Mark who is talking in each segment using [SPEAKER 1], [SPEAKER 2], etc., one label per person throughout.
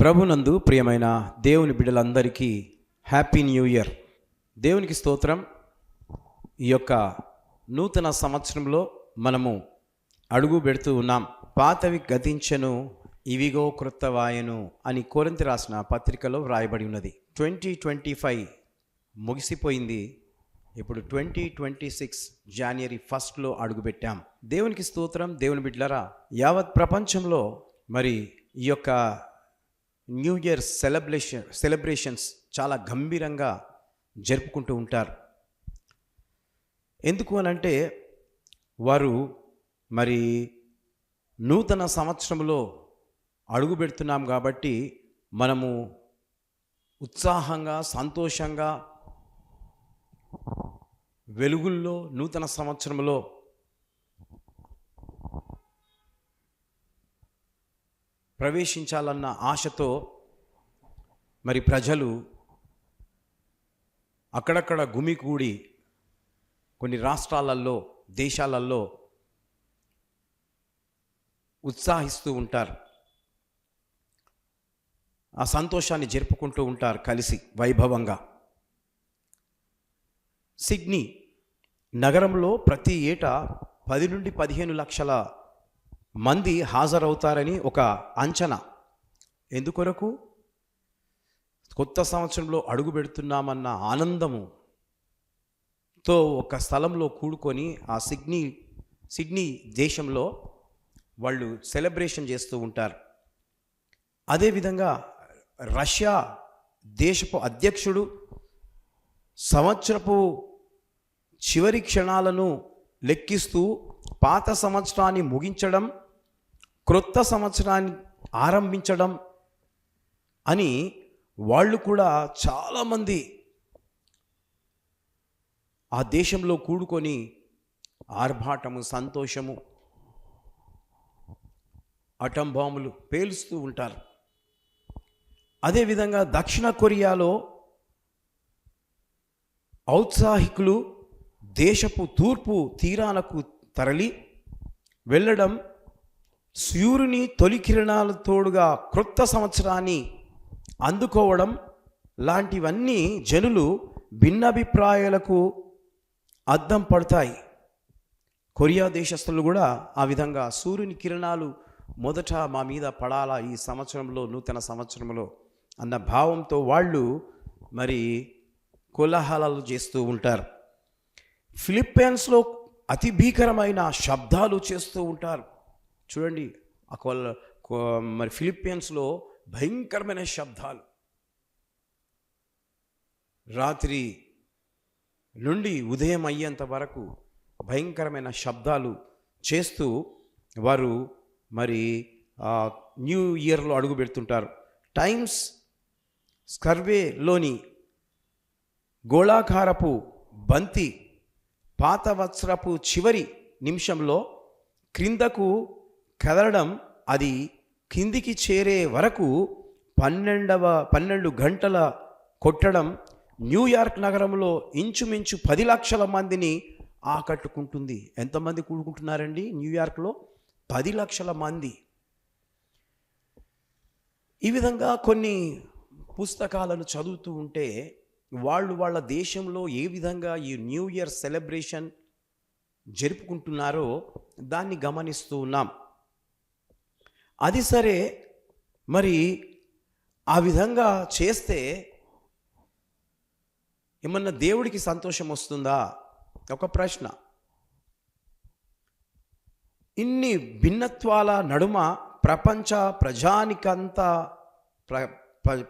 [SPEAKER 1] ప్రభునందు ప్రియమైన దేవుని బిడ్డలందరికీ హ్యాపీ న్యూ ఇయర్. దేవునికి స్తోత్రం. ఈ యొక్క నూతన సంవత్సరంలో మనము అడుగు పెడుతూ ఉన్నాం. పాతవి గతించెను, ఇవిగో క్రొత్తవాయెను అని కొరింథీ రాసిన పత్రికలో వ్రాయబడి ఉన్నది. 2025 ముగిసిపోయింది. ఇప్పుడు 2026 జనవరి 1 అడుగుపెట్టాం. దేవునికి స్తోత్రం. దేవుని బిడ్డలారా, యావత్ ప్రపంచంలో మరి ఈ యొక్క న్యూ ఇయర్ సెలబ్రేషన్స్ చాలా గంభీరంగా జరుపుకుంటూ ఉంటారు. ఎందుకు అనంటే వారు మరి నూతన సంవత్సరంలో అడుగు పెడుతున్నాం కాబట్టి మనము ఉత్సాహంగా, సంతోషంగా, వెలుగుల్లో నూతన సంవత్సరంలో ప్రవేశించాలన్న ఆశతో మరి ప్రజలు అక్కడక్కడ గుమికూడి కొన్ని రాష్ట్రాలలో, దేశాలలో ఉత్సాహిస్తూ ఉంటారు. ఆ సంతోషాన్ని జరుపుకుంటూ ఉంటారు కలిసి వైభవంగా. సిడ్నీ నగరంలో ప్రతి ఏటా 10 నుండి 15 లక్షల మంది హాజరవుతారని ఒక అంచనా. ఎందుకొరకు? కొత్త సంవత్సరంలో అడుగు పెడుతున్నామన్న ఆనందముతో ఒక స్థలంలో కూడుకొని ఆ సిడ్నీ దేశంలో వాళ్ళు సెలబ్రేషన్ చేస్తూ ఉంటారు. అదేవిధంగా రష్యా దేశపు అధ్యక్షుడు సంవత్సరపు చివరి క్షణాలను లెక్కిస్తూ పాత సంవత్సరాన్ని ముగించడం, క్రొత్త సంవత్సరాన్ని ఆరంభించడం అని వాళ్ళు కూడా చాలామంది ఆ దేశంలో కూడుకొని ఆర్భాటము, సంతోషము, అటం బాంబులు పేలుస్తూ ఉంటారు. అదేవిధంగా దక్షిణ కొరియాలో ఔత్సాహికులు దేశపు తూర్పు తీరాలకు తరలి వెళ్ళడం, సూర్యుని తొలి కిరణాల తోడుగా క్రొత్త సంవత్సరాన్ని అందుకోవడం లాంటివన్నీ జనులు భిన్నాభిప్రాయాలకు అద్దం పడతాయి. కొరియా దేశస్తులు కూడా ఆ విధంగా సూర్యుని కిరణాలు మొదట మా మీద పడాలా ఈ సంవత్సరంలో, నూతన సంవత్సరంలో అన్న భావంతో వాళ్ళు మరి కోలాహలాలు చేస్తూ ఉంటారు. ఫిలిప్పీన్స్లో అతి భీకరమైన శబ్దాలు చేస్తూ ఉంటారు. చూడండి, మరి ఫిలిప్పీన్స్లో భయంకరమైన శబ్దాలు, రాత్రి నుండి ఉదయం అయ్యేంత వరకు భయంకరమైన శబ్దాలు చేస్తూ వారు మరి న్యూ ఇయర్లో అడుగు పెడుతుంటారు. టైమ్స్ స్కర్వేలోని గోళాకారపు బంతి పాత వత్సరపు చివరి నిమిషంలో క్రిందకు కదలడం, అది కిందికి చేరే వరకు 12 గంటల కొట్టడం న్యూయార్క్ నగరంలో ఇంచుమించు 10 లక్షల మందిని ఆకట్టుకుంటుంది. ఎంతమంది కూడుకుంటున్నారండి న్యూయార్క్లో? 10 లక్షల మంది. ఈ విధంగా కొన్ని పుస్తకాలను చదువుతూ ఉంటే వాళ్ళ దేశంలో ఏ విధంగా ఈ న్యూ ఇయర్ సెలబ్రేషన్ జరుపుకుంటున్నారో దాన్ని గమనిస్తూ ఉన్నాం. అది సరే, మరి ఆ విధంగా చేస్తే ఏమన్నా దేవుడికి సంతోషం వస్తుందా? ఒక ప్రశ్న. ఇన్ని భిన్నత్వాల నడుమ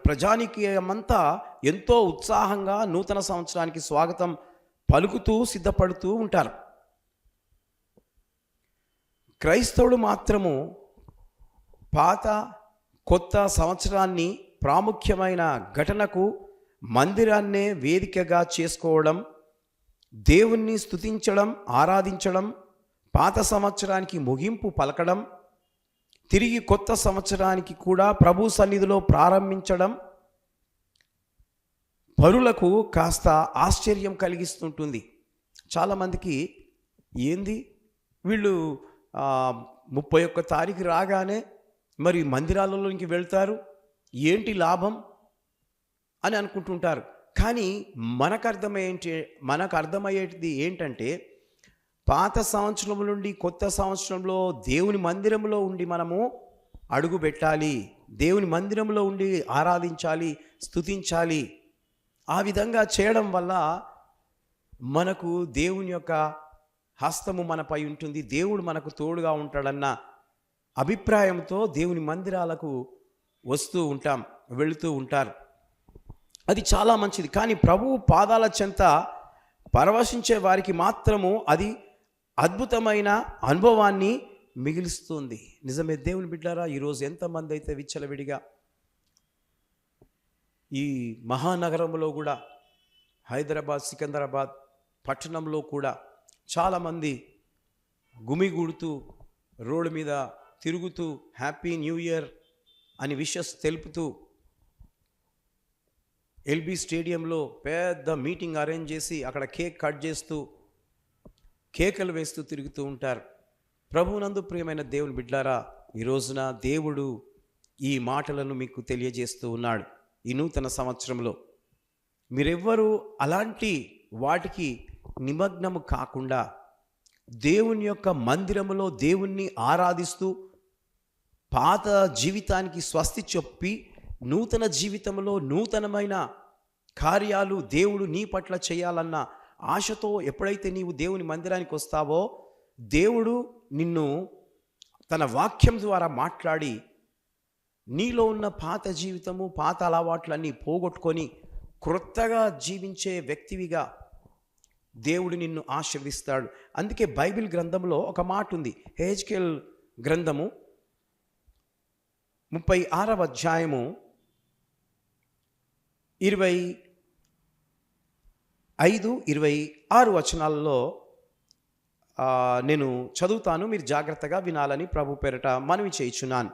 [SPEAKER 1] ప్రజానికమంతా ఎంతో ఉత్సాహంగా నూతన సంవత్సరానికి స్వాగతం పలుకుతూ సిద్ధపడుతూ ఉంటారు. క్రైస్తవుడు మాత్రము పాత కొత్త సంవత్సరాన్ని ప్రాముఖ్యమైన ఘటనకు మందిరాన్నే వేదికగా చేసుకోవడం, దేవుణ్ణి స్తుతించడం, ఆరాధించడం, పాత సంవత్సరానికి ముగింపు పలకడం, తిరిగి కొత్త సంవత్సరానికి కూడా ప్రభు సన్నిధిలో ప్రారంభించడం పరులకు కాస్త ఆశ్చర్యం కలిగిస్తుంటుంది. చాలామందికి ఏంది వీళ్ళు 31 తారీఖు రాగానే మరి మందిరాలలోకి వెళ్తారు, ఏంటి లాభం అని అనుకుంటుంటారు. కానీ మనకు అర్థమయ్యేది ఏంటంటే, పాత సంవత్సరం నుండి కొత్త సంవత్సరంలో దేవుని మందిరంలో ఉండి మనము అడుగు పెట్టాలి, దేవుని మందిరంలో ఉండి ఆరాధించాలి, స్తుతించాలి. ఆ విధంగా చేయడం వల్ల మనకు దేవుని యొక్క హస్తము మనపై ఉంటుంది, దేవుడు మనకు తోడుగా ఉంటాడన్న అభిప్రాయంతో దేవుని మందిరాలకు వస్తూ ఉంటాం, వెళుతూ ఉంటారు. అది చాలా మంచిది. కానీ ప్రభువు పాదాల చెంత పరవశించే వారికి మాత్రము అది అద్భుతమైన అనుభవాన్ని మిగిలిస్తుంది. నిజమే దేవుని బిడ్డారా, ఈరోజు ఎంతమంది అయితే విచ్చలవిడిగా ఈ మహానగరంలో కూడా, హైదరాబాద్ సికింద్రాబాద్ పట్టణంలో కూడా చాలామంది గుమిగూడుతూ రోడ్డు మీద తిరుగుతూ హ్యాపీ న్యూ ఇయర్ అని విషెస్ తెలుపుతూ ఎల్బీ స్టేడియంలో పెద్ద మీటింగ్ అరేంజ్ చేసి అక్కడ కేక్ కట్ చేస్తూ కేకలు వేస్తూ తిరుగుతూ ఉంటారు. ప్రభువునందు ప్రియమైన దేవుని బిడ్డారా, ఈ రోజున దేవుడు ఈ మాటలను మీకు తెలియజేస్తూ ఉన్నాడు. ఈ నూతన సంవత్సరంలో మీరెవ్వరూ అలాంటి వాటికి నిమగ్నము కాకుండా దేవుని యొక్క మందిరములో దేవుణ్ణి ఆరాధిస్తూ పాత జీవితానికి స్వస్తి చెప్పి నూతన జీవితంలో నూతనమైన కార్యాలు దేవుడు నీ పట్ల చేయాలన్న ఆశతో ఎప్పుడైతే నీవు దేవుని మందిరానికి వస్తావో, దేవుడు నిన్ను తన వాక్యం ద్వారా మాట్లాడి నీలో ఉన్న పాత జీవితము, పాత అలవాట్లన్నీ పోగొట్టుకొని క్రొత్తగా జీవించే వ్యక్తివిగా దేవుడు నిన్ను ఆశీర్వదిస్తాడు. అందుకే బైబిల్ గ్రంథంలో ఒక మాట ఉంది. హెజ్కేల్ గ్రంథము 36వ అధ్యాయము 25-26 వచనాలలో నేను చదువుతాను, మీరు జాగ్రత్తగా వినాలని ప్రభు పేరట మనవి చేయుచున్నాను.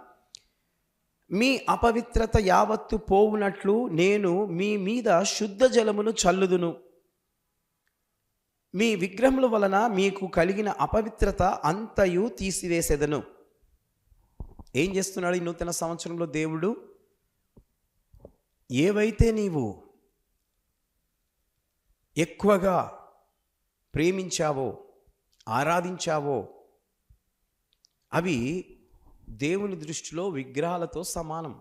[SPEAKER 1] మీ అపవిత్రత యావత్తు పోవునట్లు నేను మీ మీద శుద్ధ జలమును చల్లుదును, మీ విగ్రహముల వలన మీకు కలిగిన అపవిత్రత అంతయు తీసివేసేదను. ఏం చేస్తున్నాడు ఈ నూతన సంవత్సరంలో దేవుడు? ఏవైతే నీవు ఎక్కువగా ప్రేమించావో, ఆరాధించావో అవి దేవుని దృష్టిలో విగ్రహాలతో సమానం.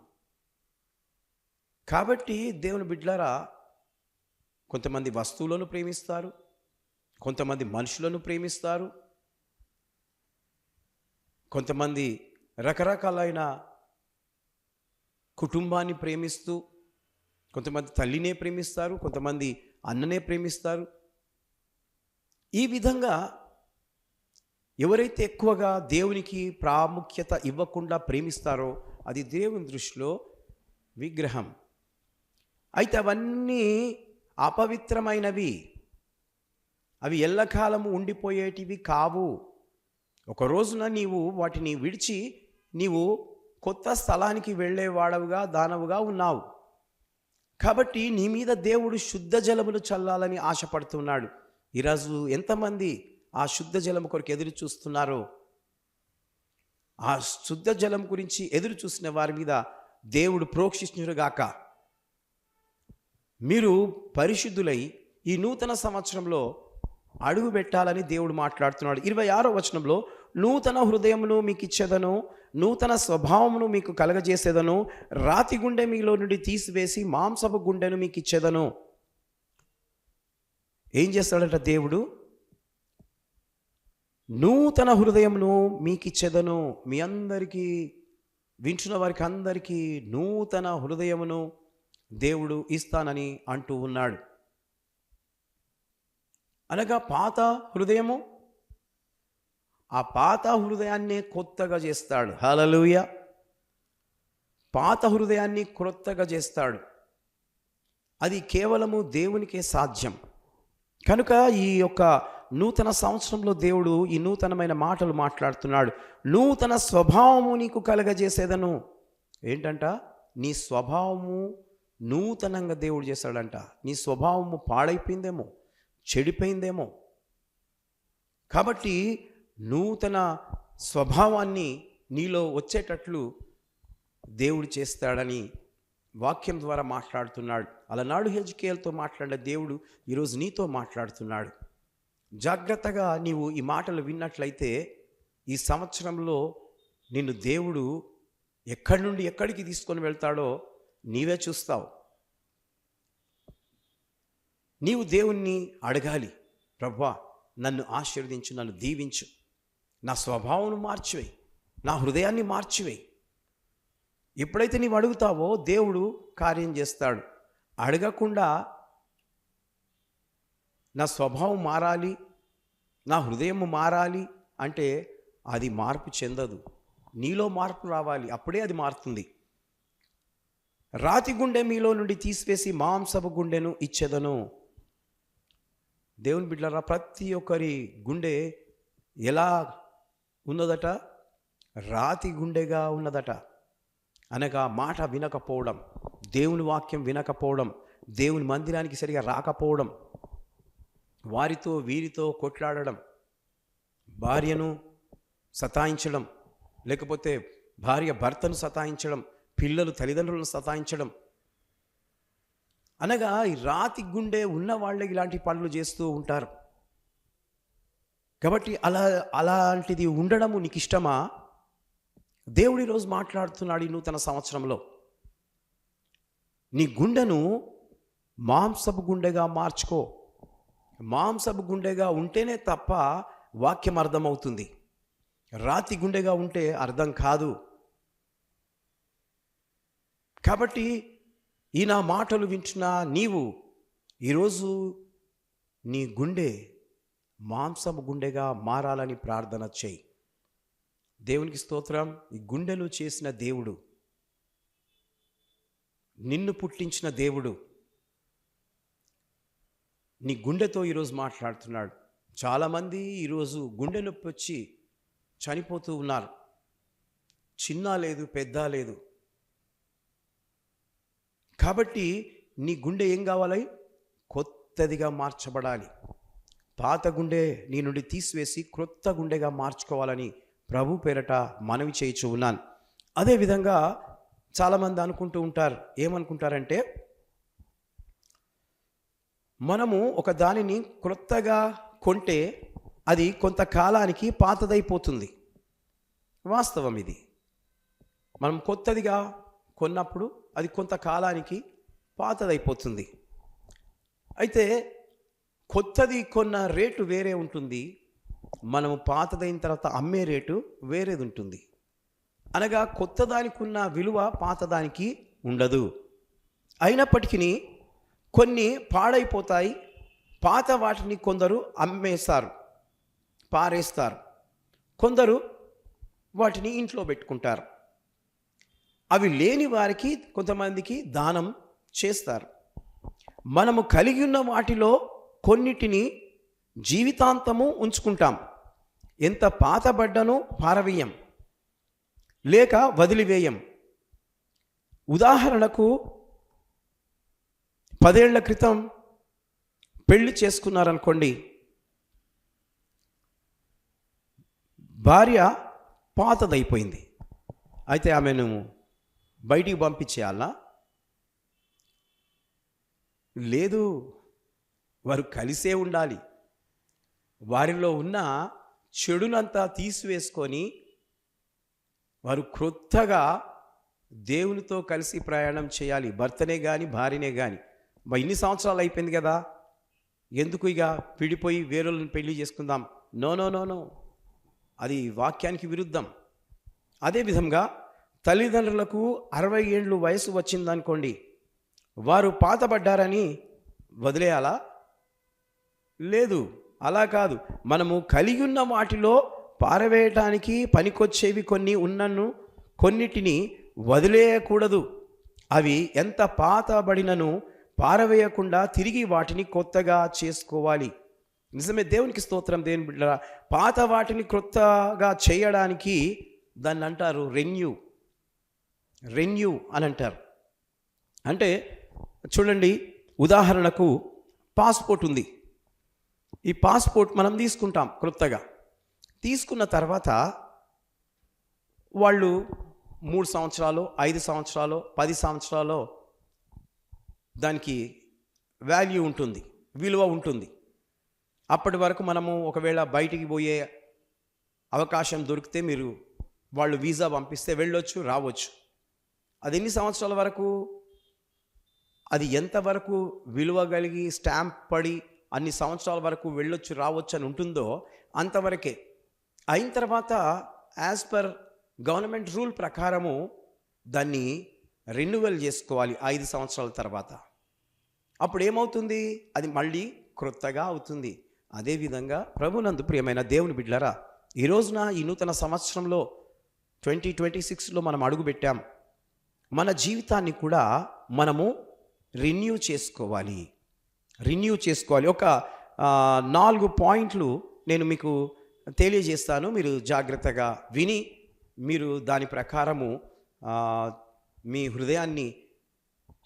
[SPEAKER 1] కాబట్టి దేవుని బిడ్డలారా, కొంతమంది వస్తువులను ప్రేమిస్తారు, కొంతమంది మనుషులను ప్రేమిస్తారు, కొంతమంది రకరకాలైన కుటుంబాన్ని ప్రేమిస్తూ, కొంతమంది తల్లినే ప్రేమిస్తారు, కొంతమంది అన్ననే ప్రేమిస్తారు. ఈ విధంగా ఎవరైతే ఎక్కువగా దేవునికి ప్రాముఖ్యత ఇవ్వకుండా ప్రేమిస్తారో అది దేవుని దృష్టిలో విగ్రహం. అయితే అవన్నీ అపవిత్రమైనవి, అవి ఎల్లకాలము ఉండిపోయేటివి కావు. ఒక రోజున నీవు వాటిని విడిచి నీవు కొత్త స్థలానికి వెళ్ళేవాడవుగా దానవుగా ఉన్నావు. కాబట్టి నీ మీద దేవుడు శుద్ధ జలమును చల్లాలని ఆశపడుతున్నాడు. ఈరోజు ఎంతమంది ఆ శుద్ధ జలం కొరకు ఎదురు చూస్తున్నారో, ఆ శుద్ధ జలం గురించి ఎదురు చూసిన వారి మీద దేవుడు ప్రోక్షించుగాక. మీరు పరిశుద్ధులై ఈ నూతన సంవత్సరంలో అడుగు పెట్టాలని దేవుడు మాట్లాడుతున్నాడు. 26వ వచనంలో, నూతన హృదయమును మీకు ఇచ్చేదను, నూతన స్వభావమును మీకు కలగజేసేదను, రాతి గుండె మీలో నుండి తీసివేసి మాంసపు గుండెను మీకు ఇచ్చేదను. ఏం చేస్తాడట దేవుడు? నూతన హృదయమును మీకు ఇచ్చేదను. మీ అందరికీ, వింటున్న వారికి అందరికీ నూతన హృదయమును దేవుడు ఇస్తానని అంటూ ఉన్నాడు. అనగా పాత హృదయము, ఆ పాత హృదయాన్నే కొత్తగా చేస్తాడు. హల్లెలూయా! పాత హృదయాన్ని క్రొత్తగా చేస్తాడు. అది కేవలము దేవునికే సాధ్యం. కనుక ఈ యొక్క నూతన సంవత్సరంలో దేవుడు ఈ నూతనమైన మాటలు మాట్లాడుతున్నాడు. నూతన స్వభావము నీకు కలగజేసేదను. ఏంటంట? నీ స్వభావము నూతనంగా దేవుడు చేశాడంట. నీ స్వభావము పాడైపోయిందేమో, చెడిపోయిందేమో. కాబట్టి నూతన స్వభావాన్ని నీలో వచ్చేటట్లు దేవుడు చేస్తాడని వాక్యం ద్వారా మాట్లాడుతున్నాడు. అలనాడు హెజ్కేలుతో మాట్లాడిన దేవుడు ఈరోజు నీతో మాట్లాడుతున్నాడు. జాగ్రత్తగా నీవు ఈ మాటలు విన్నట్లయితే ఈ సంవత్సరంలో నిన్ను దేవుడు ఎక్కడి నుండి ఎక్కడికి తీసుకొని వెళ్తాడో నీవే చూస్తావు. నీవు దేవుణ్ణి అడగాలి, ప్రభువా నన్ను ఆశీర్వదించు, నన్ను దీవించు, నా స్వభావం మార్చివేయి, నా హృదయాన్ని మార్చివేయి. ఎప్పుడైతే నీవు అడుగుతావో దేవుడు కార్యం చేస్తాడు. అడగకుండా నా స్వభావం మారాలి, నా హృదయం మారాలి అంటే అది మార్పు చెందదు. నీలో మార్పు రావాలి, అప్పుడే అది మారుతుంది. రాతి గుండె మీలో నుండి తీసివేసి మాంసపు గుండెను ఇచ్చేదను. దేవుని బిడ్డలారా, ప్రతి ఒక్కరి గుండె ఎలా ఉన్నదట? రాతి గుండెగా ఉన్నదట. అనగా మాట వినకపోవడం, దేవుని వాక్యం వినకపోవడం, దేవుని మందిరానికి సరిగా రాకపోవడం, వారితో వీరితో కొట్లాడడం, భార్యను సతాయించడం, లేకపోతే భార్య భర్తను సతాయించడం, పిల్లలు తల్లిదండ్రులను సతాయించడం. అనగా ఈ రాతి గుండె ఉన్న వాళ్ళే ఇలాంటి పనులు చేస్తూ ఉంటారు. కాబట్టి అలాంటిది ఉండడము నీకు ఇష్టమా? దేవుడు ఈరోజు మాట్లాడుతున్నాడు ఈ నూతన సంవత్సరంలో. నీ గుండెను మాంసపు గుండెగా మార్చుకో. మాంసపు గుండెగా ఉంటేనే తప్ప వాక్యం అర్థమవుతుంది. రాతి గుండెగా ఉంటే అర్థం కాదు. కాబట్టి ఈ నా మాటలు వింటున్న నీవు ఈరోజు నీ గుండె మాంసపు గుండెగా మారాలని ప్రార్థన చేయి. దేవునికి స్తోత్రం. ఈ గుండెను చేసిన దేవుడు, నిన్ను పుట్టించిన దేవుడు నీ గుండెతో ఈరోజు మాట్లాడుతున్నాడు. చాలామంది ఈరోజు గుండె నొప్పి వచ్చి చనిపోతూ ఉన్నారు. చిన్న లేదు, పెద్ద లేదు. కాబట్టి నీ గుండె ఏం కావాలి? కొత్తదిగా మార్చబడాలి. పాత గుండె నీ నుండి తీసివేసి క్రొత్త గుండెగా మార్చుకోవాలని ప్రభు పేరట మనవి చేయించు ఉన్నాను. అదేవిధంగా చాలామంది అనుకుంటూ ఉంటారు, ఏమనుకుంటారంటే మనము ఒక దానిని క్రొత్తగా కొంటే అది కొంతకాలానికి పాతదైపోతుంది. వాస్తవం ఇది. మనం కొత్తదిగా కొన్నప్పుడు అది కొంతకాలానికి పాతదైపోతుంది. అయితే కొత్తది కొన్న రేటు వేరే ఉంటుంది, మనము పాతదైన తర్వాత అమ్మే రేటు వేరేది ఉంటుంది. అనగా కొత్త దానికి ఉన్న విలువ పాతదానికి ఉండదు. అయినప్పటికీ కొన్ని పాడైపోతాయి. పాత వాటిని కొందరు అమ్మేస్తారు, పారేస్తారు. కొందరు వాటిని ఇంట్లో పెట్టుకుంటారు. అవి లేని వారికి కొంతమందికి దానం చేస్తారు. మనము కలిగి ఉన్న వాటిలో కొన్నిటిని జీవితాంతము ఉంచుకుంటాం. ఎంత పాతబడ్డనో పారవేయం, లేక వదిలివేయం. ఉదాహరణకు 10 ఏళ్ల క్రితం పెళ్లి చేసుకున్నారనుకోండి, భార్య పాతదైపోయింది. అయితే ఆమెను బయటికి పంపించేయాలా? లేదు, వారు కలిసే ఉండాలి. వారిలో ఉన్న చెడునంతా తీసివేసుకొని వారు క్రొత్తగా దేవునితో కలిసి ప్రయాణం చేయాలి. భర్తనే కానీ భార్యనే కానీ. ఇన్ని సంవత్సరాలు అయిపోయింది కదా, ఎందుకు ఇక విడిపోయి వేరేళ్ళని పెళ్లి చేసుకుందాం? నో నో నో నో, అది వాక్యానికి విరుద్ధం. అదేవిధంగా తల్లిదండ్రులకు 60 ఏళ్ళు వయసు వచ్చిందనుకోండి, వారు పాతబడ్డారని వదిలేయాలా? లేదు, అలా కాదు. మనము కలిగి ఉన్న వాటిలో పారవేయటానికి పనికొచ్చేవి కొన్ని ఉన్నను, కొన్నిటిని వదిలేయకూడదు. అవి ఎంత పాతబడినను పారవేయకుండా తిరిగి వాటిని కొత్తగా చేసుకోవాలి. నిజమే, దేవునికి స్తోత్రం. దేవుని బిడ్డలారా, పాత వాటిని క్రొత్తగా చేయడానికి దాన్ని అంటారు రెన్యూ అని అంటారు. అంటే చూడండి, ఉదాహరణకు పాస్పోర్ట్ ఉంది. ఈ పాస్పోర్ట్ మనం తీసుకుంటాం క్రొత్తగా. తీసుకున్న తర్వాత వాళ్ళు 3 సంవత్సరాలు, 5 సంవత్సరాలు, 10 సంవత్సరాలు దానికి వాల్యూ ఉంటుంది, విలువ ఉంటుంది. అప్పటి వరకు మనము ఒకవేళ బయటికి పోయే అవకాశం దొరికితే వాళ్ళు వీసా పంపిస్తే వెళ్ళొచ్చు, రావచ్చు. అది ఎన్ని సంవత్సరాల వరకు, అది ఎంతవరకు విలువ కలిగి స్టాంప్ పడి అన్ని సంవత్సరాల వరకు వెళ్ళొచ్చు, రావచ్చు అని ఉంటుందో అంతవరకే. అయిన తర్వాత యాజ్ పర్ గవర్నమెంట్ రూల్ ప్రకారము దాన్ని రెన్యువల్ చేసుకోవాలి 5 సంవత్సరాల తర్వాత. అప్పుడు ఏమవుతుంది, అది మళ్ళీ క్రొత్తగా అవుతుంది. అదేవిధంగా ప్రభునందు ప్రియమైన దేవుని బిడ్డలారా, ఈ రోజున ఈ నూతన సంవత్సరంలో 2026లో మనం అడుగుపెట్టాం. మన జీవితాన్ని కూడా మనము రెన్యూ చేసుకోవాలి. ఒక 4 పాయింట్లు నేను మీకు తెలియజేస్తాను. మీరు జాగ్రత్తగా విని మీరు దాని ప్రకారము మీ హృదయాన్ని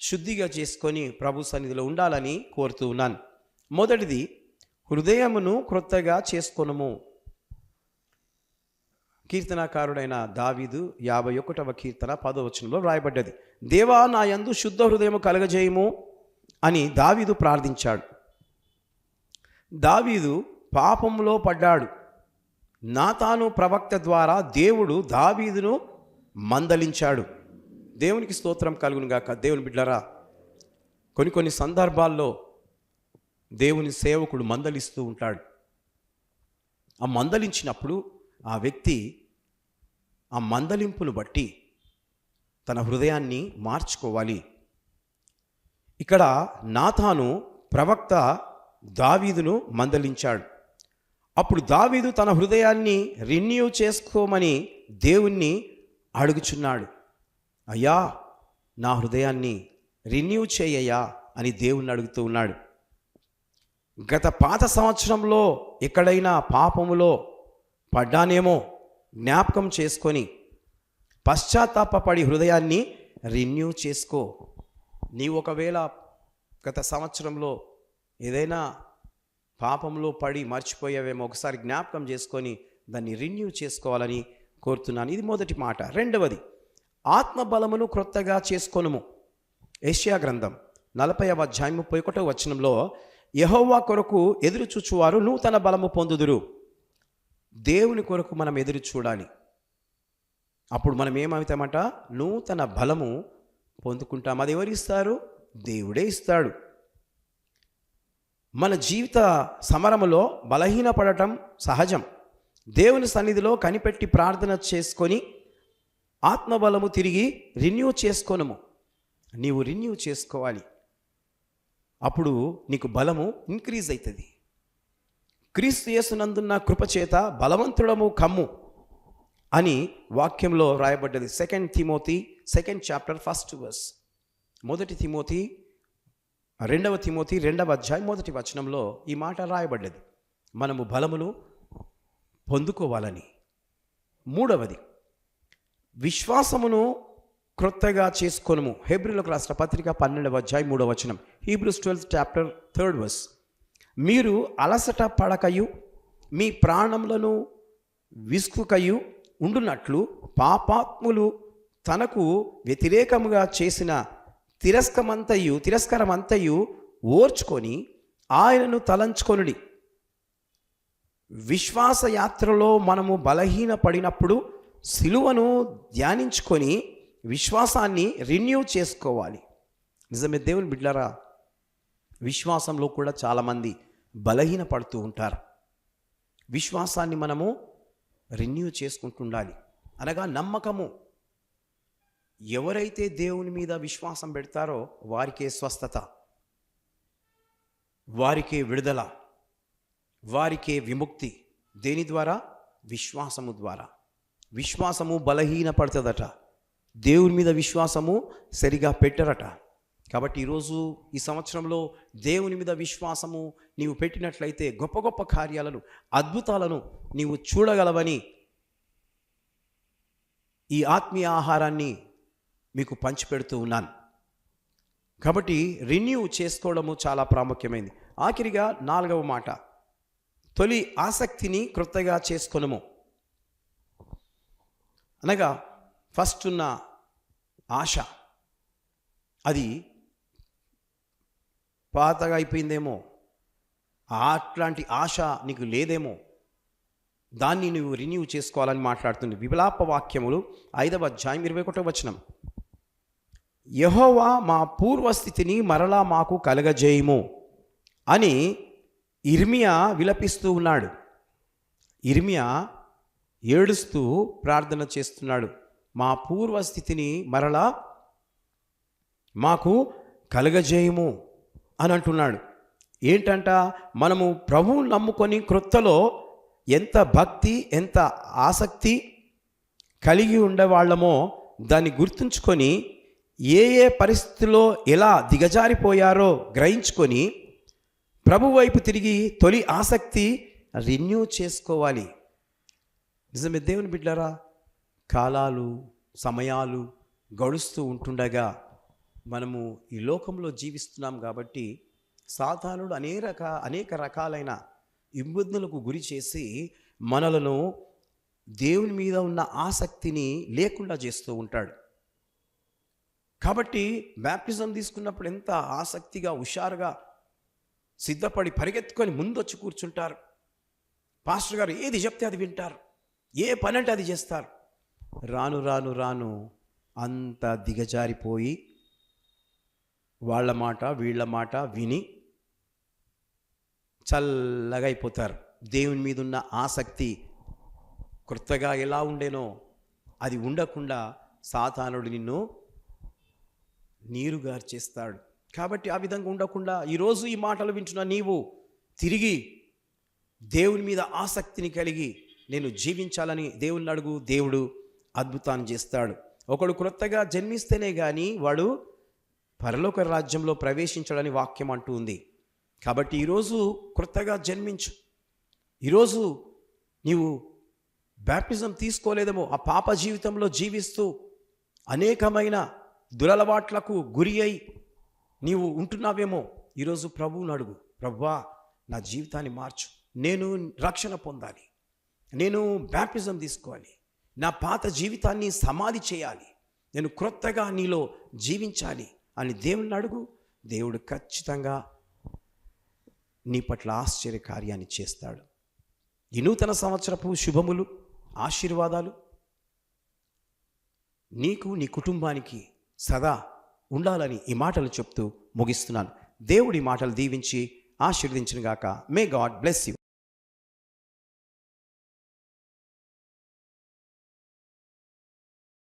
[SPEAKER 1] శుద్ధిగా చేసుకొని ప్రభు సన్నిధిలో ఉండాలని కోరుతూ ఉన్నాను. మొదటిది, హృదయమును క్రొత్తగా చేసుకొనుము. కీర్తనాకారుడైన దావీదు 51వ కీర్తన 10వ వచనంలో రాయబడ్డది. దేవా, నా యందు శుద్ధ హృదయము కలగజేయము అని దావీదు ప్రార్థించాడు. దావీదు పాపంలో పడ్డాడు. నాతాను ప్రవక్త ద్వారా దేవుడు దావీదును మందలించాడు. దేవునికి స్తోత్రం కలుగును గాక. దేవుని బిడ్డలారా, కొన్ని సందర్భాల్లో దేవుని సేవకుడు మందలిస్తూ ఉంటాడు. ఆ మందలించినప్పుడు ఆ వ్యక్తి ఆ మందలింపును బట్టి తన హృదయాన్ని మార్చుకోవాలి. ఇక్కడ నాతాను ప్రవక్త దావీదును మందలించాడు. అప్పుడు దావీదు తన హృదయాన్ని రెన్యూ చేసుకోమని దేవుణ్ణి అడుగుచున్నాడు. అయ్యా, నా హృదయాన్ని రెన్యూ చేయయ్యా అని దేవుణ్ణి అడుగుతూ ఉన్నాడు. గత పాత సంవత్సరంలో ఎక్కడైనా పాపములో పడ్డానేమో జ్ఞాపకం చేసుకొని పశ్చాత్తాపపడి హృదయాన్ని రెన్యూ చేసుకో. నీవు ఒకవేళ గత సంవత్సరంలో ఏదైనా పాపంలో పడి మర్చిపోయావేమో, ఒకసారి జ్ఞాపకం చేసుకొని దాన్ని రెన్యూ చేసుకోవాలని కోరుతున్నాను. ఇది మొదటి మాట. రెండవది, ఆత్మబలమును క్రొత్తగా చేసుకొనుము. యెషయా గ్రంథం 40వ అధ్యాయం 31వ వచనంలో, యెహోవా కొరకు ఎదురు చూచువారు నూతన బలము పొందుదురు. దేవుని కొరకు మనం ఎదురు చూడాలి. అప్పుడు మనం ఏమవుతామట, నూతన బలము పొందుకుంటాం. అది ఎవరు ఇస్తారు? దేవుడే ఇస్తాడు. మన జీవిత సమరములో బలహీనపడటం సహజం. దేవుని సన్నిధిలో కనిపెట్టి ప్రార్థన చేసుకొని ఆత్మబలము తిరిగి రెన్యూ చేసుకోనుము. నీవు రెన్యూ చేసుకోవాలి. అప్పుడు నీకు బలము ఇంక్రీజ్ అవుతుంది. క్రీస్తు యేసునందున్న కృపచేత బలవంతుడము కమ్ము అని వాక్యంలో రాయబడ్డది. 2 Timothy 2nd chapter 1st verse. 1 Timothy 2వ అధ్యాయం 1వ వచనంలో ఈ మాట రాయబడ్డది. మనము బలమును పొందుకోవాలని. మూడవది, విశ్వాసమును క్రొత్తగా చేసుకొనుము. హెబ్రీయులకు రాసిన పత్రిక 12వ అధ్యాయం 3వ వచనం. Hebrews 12th chapter 3rd verse. మీరు అలసట పడకయు మీ ప్రాణములను విసుకయు ఉండునట్లు పాపాత్ములు తనకు వ్యతిరేకముగా చేసిన తిరస్కారమంతయు ఓర్చుకొని ఆయనను తలంచుకొనుడి. విశ్వాస యాత్రలో మనము బలహీన పడినప్పుడు సిలువను ధ్యానించుకొని విశ్వాసాన్ని రెన్యూ చేసుకోవాలి. నిజమే దేవుని బిడ్డలారా, విశ్వాసంలో కూడా చాలామంది బలహీన పడుతూ ఉంటారు. విశ్వాసాన్ని మనము రెన్యూ చేసుకుంటుండాలి. అనగా నమ్మకము. ఎవరైతే దేవుని మీద విశ్వాసం పెడతారో వారికే స్వస్థత, వారికే విడుదల, వారికే విముక్తి. దేని ద్వారా? విశ్వాసము ద్వారా. విశ్వాసము బలహీన పడుతుందట. దేవుని మీద విశ్వాసము సరిగా పెట్టరట. కాబట్టి ఈరోజు ఈ సంవత్సరంలో దేవుని మీద విశ్వాసము నీవు పెట్టినట్లయితే గొప్ప గొప్ప కార్యాలను, అద్భుతాలను నీవు చూడగలవని ఈ ఆత్మీయ ఆహారాన్ని మీకు పంచిపెడుతూ ఉన్నాను. కాబట్టి రిన్యూ చేసుకోవడము చాలా ప్రాముఖ్యమైనది. ఆఖరిగా 4వ మాట, తొలి ఆసక్తిని క్రొత్తగా చేసుకొనుము. అనగా ఫస్ట్ ఉన్న ఆశ అది పాతగా అయిపోయిందేమో, అట్లాంటి ఆశ నీకు లేదేమో, దాన్ని నువ్వు రిన్యూ చేసుకోవాలని మాట్లాడుతుంది. విలాప వాక్యములు 5వ అధ్యాయం 21వ వచనం, యెహోవా మా పూర్వస్థితిని మరలా మాకు కలగజేయుము అని ఇర్మియా విలపిస్తూ ఉన్నాడు. ఇర్మియా ఏడుస్తూ ప్రార్థన చేస్తున్నాడు. మా పూర్వస్థితిని మరలా మాకు కలగజేయుము అని అంటున్నాడు. ఏంటంట, మనము ప్రభువుని నమ్ముకొని క్రొత్తలో ఎంత భక్తి, ఎంత ఆసక్తి కలిగి ఉండేవాళ్ళమో దాన్ని గుర్తుంచుకొని ఏ ఏ పరిస్థితుల్లో ఎలా దిగజారిపోయారో గ్రహించుకొని ప్రభు వైపు తిరిగి తొలి ఆసక్తి రిన్యూ చేసుకోవాలి. నిజమే దేవుని బిడ్డలారా, కాలాలు, సమయాలు గడుస్తూ ఉంటుండగా మనము ఈ లోకంలో జీవిస్తున్నాం కాబట్టి సాతానుడు అనేక రకాలైన ఇబ్బందులకు గురి చేసి మనలను దేవుని మీద ఉన్న ఆసక్తిని లేకుండా చేస్తూ ఉంటాడు. కాబట్టి బ్యాప్టిజం తీసుకున్నప్పుడు ఎంత ఆసక్తిగా, హుషారుగా సిద్ధపడి పరిగెత్తుకొని ముందొచ్చి కూర్చుంటారు. పాస్టర్ గారు ఏది చెప్తే అది వింటారు, ఏ పని అంటే అది చేస్తారు. రాను రాను రాను అంత దిగజారిపోయి వాళ్ళ మాట వీళ్ళ మాట విని చల్లగా అయిపోతారు. దేవుని మీద ఉన్న ఆసక్తి కొత్తగా ఎలా ఉండేనో అది ఉండకుండా సాతానుడు నిన్ను నీరుగార్చేస్తాడు. కాబట్టి ఆ విధంగా ఉండకుండా ఈరోజు ఈ మాటలు వింటున్న నీవు తిరిగి దేవుని మీద ఆసక్తిని కలిగి నేను జీవించాలని దేవుని అడుగు. దేవుడు అద్భుతాన్ని చేస్తాడు. ఒకడు క్రొత్తగా జన్మిస్తేనే కానీ వాడు పరలోక రాజ్యంలో ప్రవేశించడని వాక్యం అంటూ ఉంది. కాబట్టి ఈరోజు క్రొత్తగా జన్మించు. ఈరోజు నీవు బ్యాప్టిజం తీసుకోలేదేమో, ఆ పాప జీవితంలో జీవిస్తూ అనేకమైన దురలవాట్లకు గురి అయి నీవు ఉంటున్నావేమో. ఈరోజు ప్రభువుని అడుగు, ప్రభువా నా జీవితాన్ని మార్చు, నేను రక్షణ పొందాలి, నేను బ్యాప్టిజం తీసుకోవాలి, నా పాత జీవితాన్ని సమాధి చేయాలి, నేను క్రొత్తగా నీలో జీవించాలి అని దేవుని అడుగు. దేవుడు ఖచ్చితంగా నీ పట్ల ఆశ్చర్య కార్యాన్ని చేస్తాడు. ఈ నూతన సంవత్సరపు శుభములు, ఆశీర్వాదాలు నీకు, నీ కుటుంబానికి సదా ఉండాలని ఈ మాటలు చెప్తూ ముగిస్తున్నాను. దేవుడి మాటలు దీవించి ఆశీర్వదించును గాక. May God bless you.